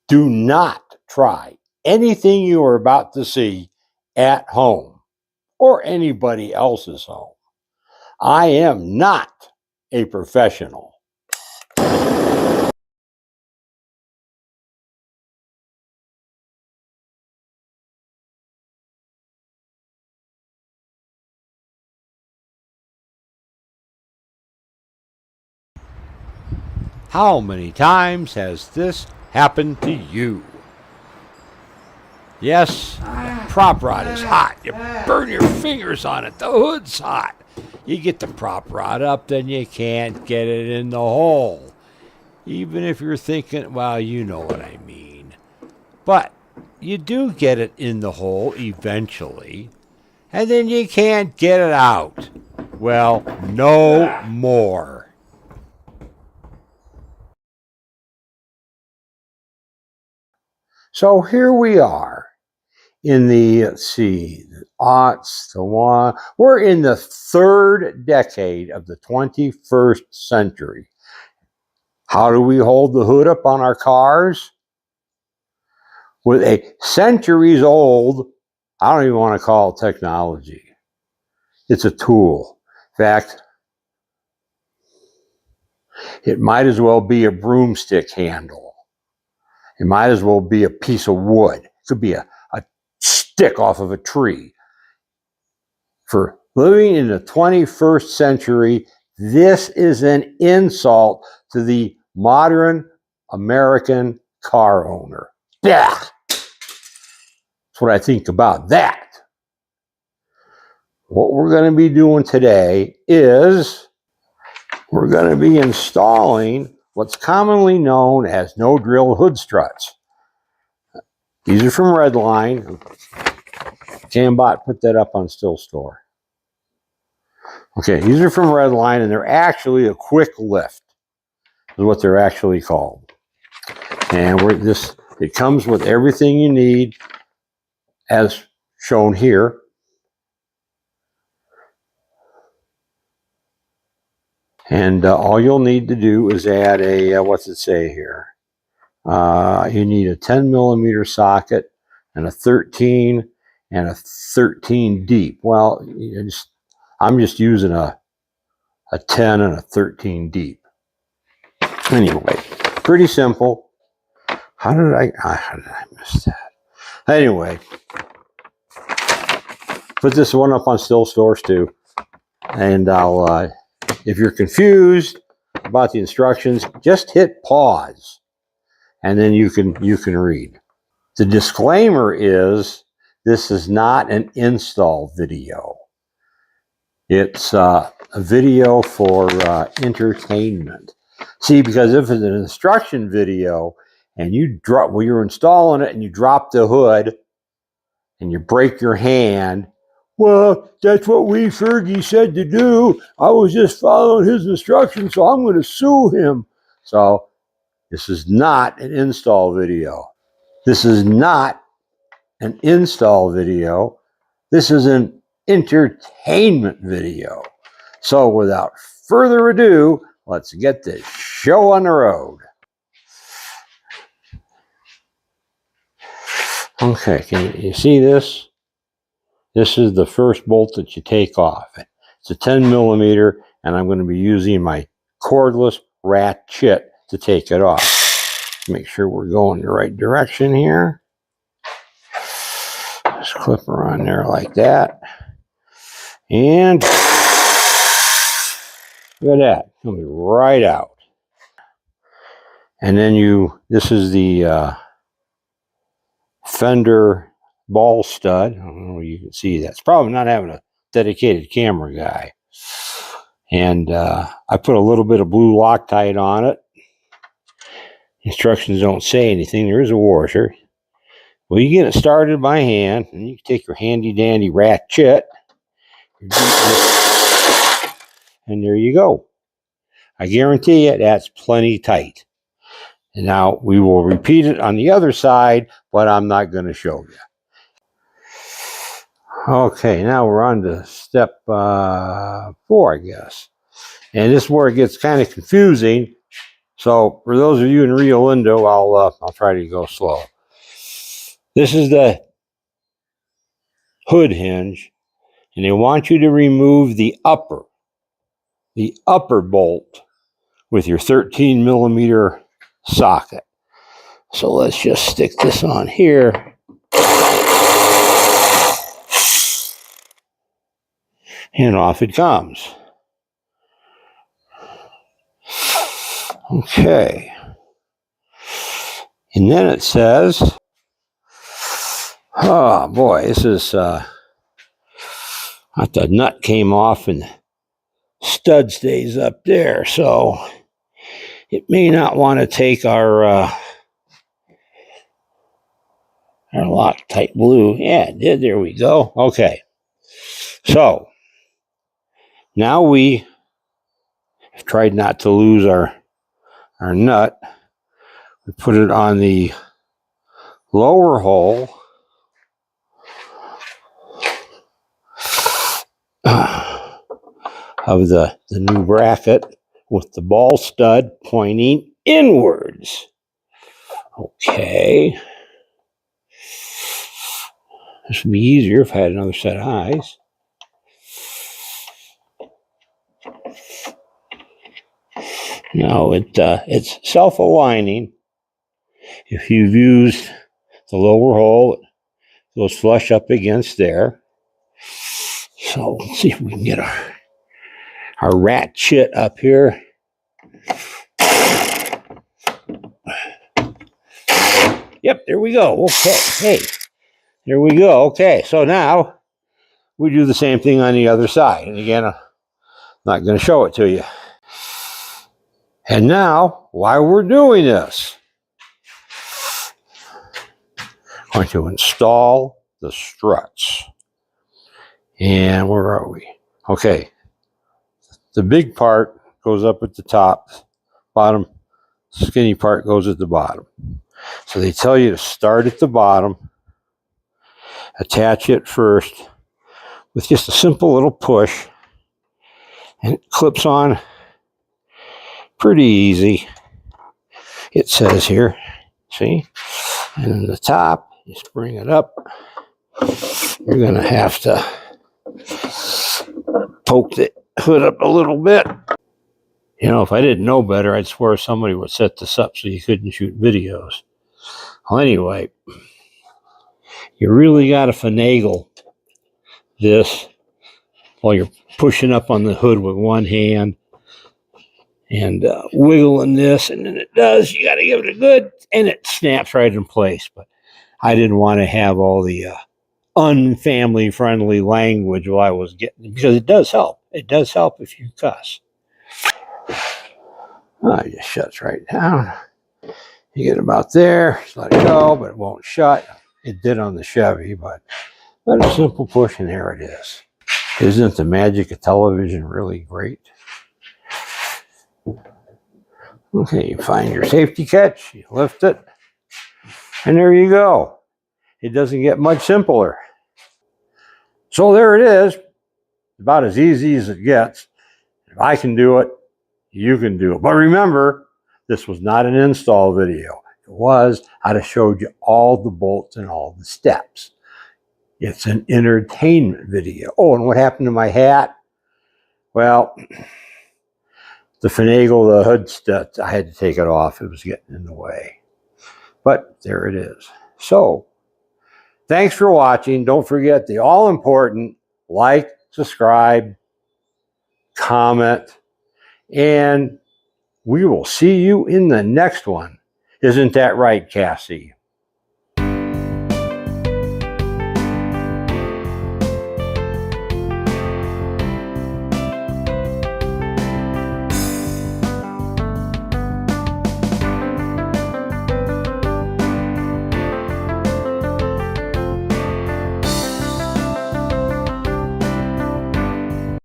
Do not try anything you are about to see at home or anybody else's home. I am not a professional. How many times has this happened to you? Yes, the prop rod is hot. You burn your fingers on it. The hood's hot. You get the prop rod up, then you can't get it in the hole. Even if you're thinking, well, you know what I mean. But you do get it in the hole eventually, and then you can't get it out. Well, no more. So here we are in the, let's see, the aughts, the one. We're in the third decade of the 21st century. How do we hold the hood up on our cars? With a centuries old, I don't even want to call it technology. It's a tool. In fact, it might as well be a broomstick handle. It might as well be a piece of wood. It could be a stick off of a tree. For living in the 21st century, this is an insult to the modern American car owner. Yeah. That's what I think about that. What we're going to be doing today is we're going to be installing what's commonly known as no-drill hood struts. These are from Redline. Cambot put that up on Still Store. Okay, these are from Redline, and they're actually a quick lift, is what they're actually called. And it comes with everything you need, as shown here. And all you'll need to do is add a, what's it say here? You need a 10 millimeter socket and a 13 and a 13 deep. Well, I'm just using a 10 and a 13 deep. Anyway, pretty simple. How did I miss that? Anyway, put this one up on Still Stores too. And I'll, if you're confused about the instructions, just hit pause and then you can read. The disclaimer is this is not an install video. It's a video for entertainment. See, because if it's an instruction video and you're installing it and you drop the hood and you break your hand, well, that's what Wee Fergie said to do. I was just following his instructions, so I'm going to sue him. So this is not an install video. This is not an install video. This is an entertainment video. So without further ado, let's get this show on the road. Okay, can you see this? This is the first bolt that you take off. It's a 10 millimeter, and I'm going to be using my cordless ratchet to take it off. Make sure we're going the right direction here. Just clip her on there like that. And look at that, coming right out. And then this is the fender ball stud. I don't know if you can see that. It's probably not having a dedicated camera guy. And I put a little bit of blue Loctite on it. Instructions don't say anything. There is a washer. Well, you get it started by hand, and you can take your handy dandy ratchet, and there you go. I guarantee you that's plenty tight. And now we will repeat it on the other side, but I'm not going to show you. Okay, now we're on to step 4, I guess. And this is where it gets kind of confusing. So for those of you in Rio Lindo, I'll try to go slow. This is the hood hinge, and they want you to remove the upper bolt with your 13 millimeter socket. So let's just stick this on here. And off it comes. Okay. And then it says, oh boy, this is, the nut came off and the stud stays up there. So it may not want to take our Loctite blue. Yeah, it did. There we go. Okay. So now we have tried not to lose our nut. We put it on the lower hole of the new bracket with the ball stud pointing inwards. Okay. This would be easier if I had another set of eyes. No, it's self-aligning. If you've used the lower hole, it goes flush up against there. So let's see if we can get our ratchet up here. Yep, there we go. Okay, hey, there we go. Okay, so now we do the same thing on the other side. And again, I'm not going to show it to you. And now, while we're doing this, I'm going to install the struts. And where are we? Okay, the big part goes up at the top, bottom skinny part goes at the bottom. So they tell you to start at the bottom, attach it first with just a simple little push, and it clips on pretty easy. It says here, see? And then the top, just bring it up. You're going to have to poke the hood up a little bit. You know, if I didn't know better, I'd swear somebody would set this up so you couldn't shoot videos. Well, anyway, you really got to finagle this while you're pushing up on the hood with one hand and wiggling this, and then it does. You got to give it a good, and it snaps right in place. But I didn't want to have all the unfamily friendly language while I was getting, because it does help. It does help if you cuss. Oh, it just shuts right down. You get about there, just let it go, but it won't shut. It did on the Chevy, but a simple push, and there it is. Isn't the magic of television really great? Okay, you find your safety catch, you lift it, and there you go. It doesn't get much simpler. So there it is, about as easy as it gets. If I can do it, you can do it. But remember, this was not an install video. It was, I'd have showed you all the bolts and all the steps. It's an entertainment video. Oh, and what happened to my hat? Well, the finagle, the hood studs, I had to take it off. It was getting in the way. But there it is. So, thanks for watching. Don't forget the all-important like, subscribe, comment, and we will see you in the next one. Isn't that right, Cassie?